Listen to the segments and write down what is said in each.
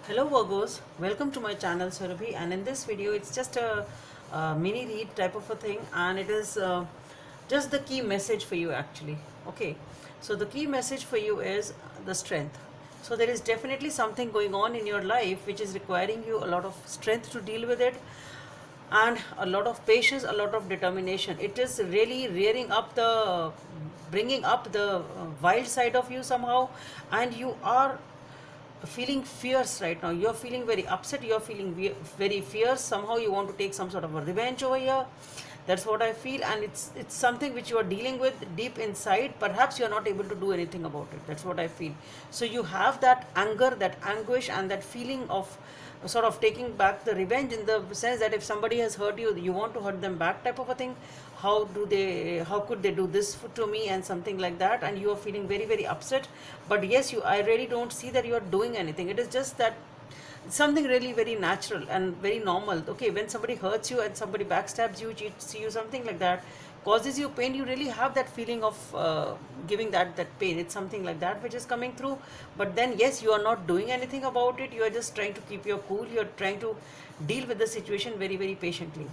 Hello Virgos, welcome to my channel Surabhi, and in this video it's just a mini read type of a thing, and it is just the key message for you actually. Okay, so the key message for you is the strength. So there is definitely something going on in your life which is requiring you a lot of strength to deal with it, and a lot of patience, a lot of determination. It is really rearing up the bringing up the wild side of you somehow, and you are feeling fierce right now. You're feeling very upset, you're feeling very fierce. Somehow you want to take some sort of a revenge over here. That's what I feel, and it's something which you are dealing with deep inside. Perhaps you're not able to do anything about it. That's what I feel. So you have that anger, that anguish, and that feeling of sort of taking back the revenge, in the sense that if somebody has hurt you, you want to hurt them back type of a thing. How could they do this to me, and something like that, and you are feeling very very upset. But yes, I really don't see that you are doing anything. It is just that something really very natural and very normal. Okay, when somebody hurts you and somebody backstabs you, cheats you, something like that, causes you pain, you really have that feeling of giving that pain. It's something like that which is coming through. But then yes, you are not doing anything about it. You are just trying to keep your cool. You are trying to deal with the situation very very patiently.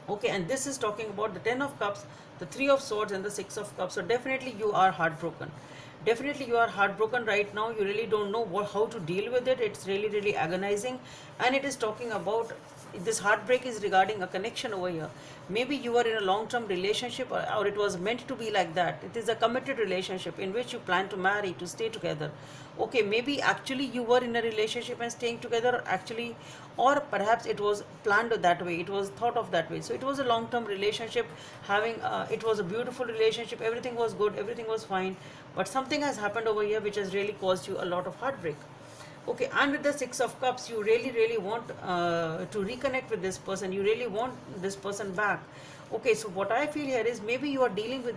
Okay, and this is talking about the 10 of cups, the 3 of swords, and the 6 of cups. So definitely you are heartbroken. Definitely you are heartbroken right now. You really don't know how to deal with it. It's really really agonizing, and it is talking about this heartbreak is regarding a connection over here. Maybe you are in a long term relationship, or it was meant to be like that. It is a committed relationship in which you plan to marry, to stay together. Okay, maybe actually you were in a relationship and staying together actually, or perhaps it was planned that way, it was thought of that way. So it was a long term relationship, having it was a beautiful relationship, everything was good, everything was fine. But something has happened over here which has really caused you a lot of heartbreak. Okay, and with the 6 of cups, you really really want to reconnect with this person. You really want this person back. Okay, so what I feel here is maybe you are dealing with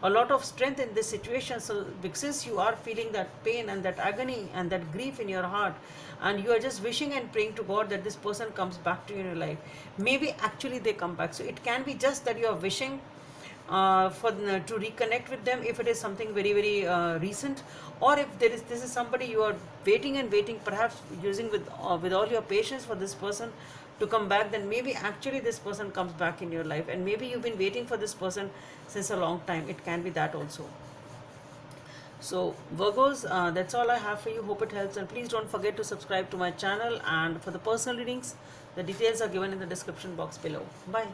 a lot of strength in this situation. So because you are feeling that pain and that agony and that grief in your heart, and you are just wishing and praying to God that this person comes back to you in your life. Maybe actually they come back. So it can be just that you are wishing to reconnect with them, if it is something very very recent, or if this is somebody you are waiting and waiting, perhaps using with all your patience for this person to come back. Then maybe actually this person comes back in your life, and maybe you've been waiting for this person since a long time. It can be that also. So Virgos, that's all I have for you. Hope it helps, and please don't forget to subscribe to my channel. And for the personal readings, the details are given in the description box below. Bye.